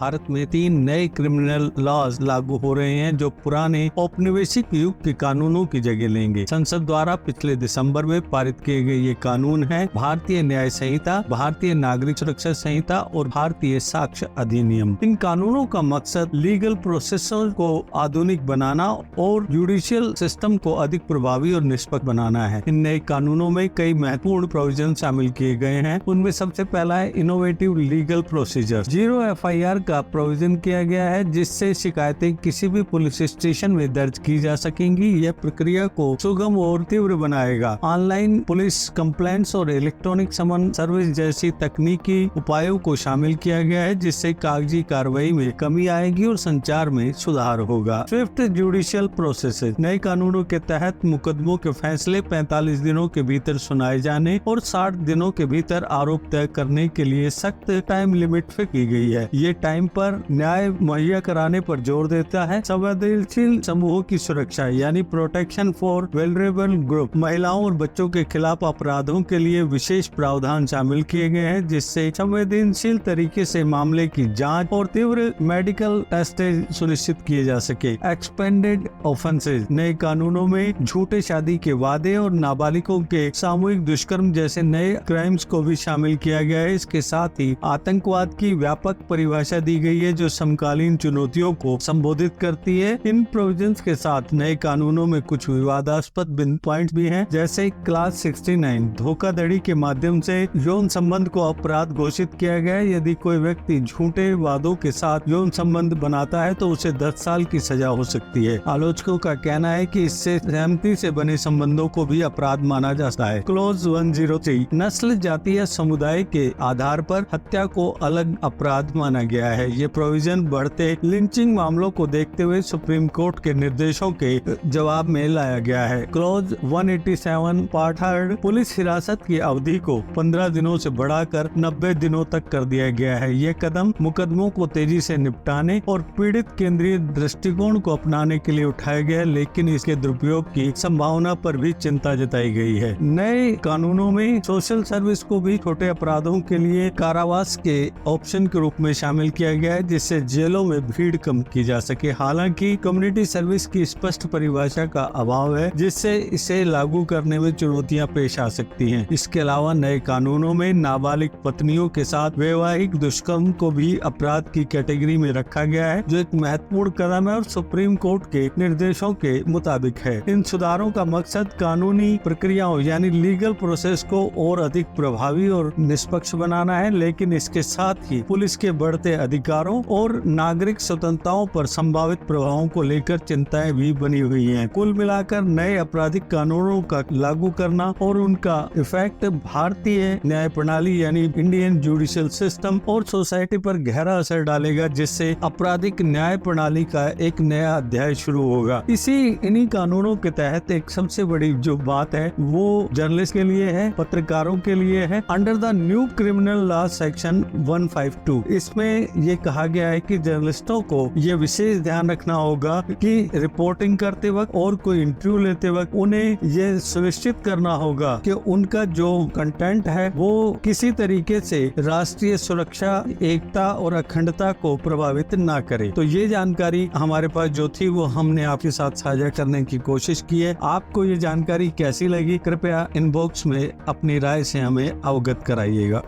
भारत में 3 नए criminal laws लागू हो रहे हैं जो पुराने औपनिवेशिक युग के कानूनों की जगह लेंगे। संसद द्वारा पिछले दिसंबर में पारित किए गए ये कानून है भारतीय न्याय संहिता, भारतीय नागरिक सुरक्षा संहिता और भारतीय साक्ष्य अधिनियम। इन कानूनों का मकसद लीगल प्रोसेसर को आधुनिक बनाना और जुडिशियल सिस्टम को अधिक प्रभावी और निष्पक्ष बनाना है। इन नए कानूनों में कई महत्वपूर्ण प्रोविजन शामिल किए गए हैं। उनमें सबसे पहला है इनोवेटिव लीगल प्रोसीजर। 0 FIR का प्रोविजन किया गया है जिससे शिकायतें किसी भी पुलिस स्टेशन में दर्ज की जा सकेंगी। यह प्रक्रिया को सुगम और तीव्र बनाएगा। ऑनलाइन पुलिस कंप्लेंट्स और इलेक्ट्रॉनिक समन सर्विस जैसी तकनीकी उपायों को शामिल किया गया है जिससे कागजी कार्रवाई में कमी आएगी और संचार में सुधार होगा। Swift judicial processes. नए कानूनों के तहत मुकदमों के फैसले 45 दिनों के भीतर सुनाए जाने और 60 दिनों के भीतर आरोप तय करने के लिए सख्त टाइम लिमिट फिक्स की गई है। ये टाइम पर न्याय मुहैया कराने पर जोर देता है। संवेदनशील समूहों की सुरक्षा यानी प्रोटेक्शन फॉर वल्नरेबल ग्रुप। महिलाओं और बच्चों के खिलाफ अपराधों के लिए विशेष प्रावधान शामिल किए गए हैं जिससे संवेदनशील तरीके से मामले की जांच और तीव्र मेडिकल टेस्टेज सुनिश्चित किए जा सके। Expanded offences. नए कानूनों में झूठे शादी के वादे और नाबालिगों के सामूहिक दुष्कर्म जैसे नए क्राइम्स को भी शामिल किया गया है। इसके साथ ही आतंकवाद की व्यापक परिभाषा दी गई है जो समकालीन चुनौतियों को संबोधित करती है। इन प्रोविजंस के साथ नए कानूनों में कुछ विवादास्पद पॉइंट भी हैं जैसे क्लास 69 धोखाधड़ी के माध्यम से यौन संबंध को अपराध घोषित किया गया है। यदि कोई व्यक्ति झूठे वादों के साथ यौन संबंध बनाता है तो उसे 10 साल की सजा हो सकती है। आलोचकों का कहना है कि इससे सहमति से बने संबंधों को भी अपराध माना जाता है। क्लॉज 103 नस्ल, जाति या समुदाय के आधार पर हत्या को अलग अपराध माना गया है। ये प्रोविजन बढ़ते लिंचिंग मामलों को देखते हुए सुप्रीम कोर्ट के निर्देशों के जवाब में लाया गया है। क्लॉज 187 पार्ट 3 पुलिस हिरासत की अवधि को 15 दिनों से बढ़ाकर 90 दिनों तक कर दिया गया है। ये कदम मुकदमों को तेजी से निपटाने और पीड़ित केंद्रीय दृष्टिकोण को अपनाने के लिए उठाया गया, लेकिन इसके दुरुपयोग की संभावना पर भी चिंता जताई गई है। नए कानूनों में सोशल सर्विस को भी छोटे अपराधों के लिए कारावास के ऑप्शन के रूप में शामिल किया गया है जिससे जेलों में भीड़ कम की जा सके। हालांकि कम्युनिटी सर्विस की स्पष्ट परिभाषा का अभाव है जिससे इसे लागू करने में चुनौतियां पेश आ सकती हैं। इसके अलावा नए कानूनों में नाबालिग पत्नियों के साथ वैवाहिक दुष्कर्म को भी अपराध की कैटेगरी में रखा गया है जो एक महत्वपूर्ण कदम है और सुप्रीम कोर्ट के निर्देशों के मुताबिक है। इन सुधारों का मकसद कानूनी प्रक्रियाओं यानी लीगल प्रोसेस को और अधिक प्रभावी और निष्पक्ष बनाना है, लेकिन इसके साथ ही पुलिस के बढ़ते अधिकारों और नागरिक स्वतंत्रताओं पर संभावित प्रभावों को लेकर चिंताएं भी बनी हुई हैं। कुल मिलाकर नए आपराधिक कानूनों का लागू करना और उनका इफेक्ट भारतीय न्याय प्रणाली यानी इंडियन जुडिशियल सिस्टम और सोसाइटी पर गहरा असर डालेगा जिससे आपराधिक न्याय प्रणाली का एक नया अध्याय शुरू होगा। इन्हीं कानूनों के तहत एक सबसे बड़ी जो बात है वो जर्नलिस्ट के लिए है, पत्रकारों के लिए है। Under the new criminal law section 152 इसमें ये कहा गया है कि जर्नलिस्टों को ये विशेष ध्यान रखना होगा कि रिपोर्टिंग करते वक्त और कोई इंटरव्यू लेते वक्त उन्हें ये सुनिश्चित करना होगा कि उनका जो कंटेंट है वो किसी तरीके से राष्ट्रीय सुरक्षा, एकता और अखंडता को प्रभावित ना करे। तो ये जानकारी हमारे पास जो थी वो हमने आपके साथ साझा करने की कोशिश की है। आपको ये जानकारी कैसी लगी कृपया इनबॉक्स में अपनी राय से हमें अवगत कराइएगा।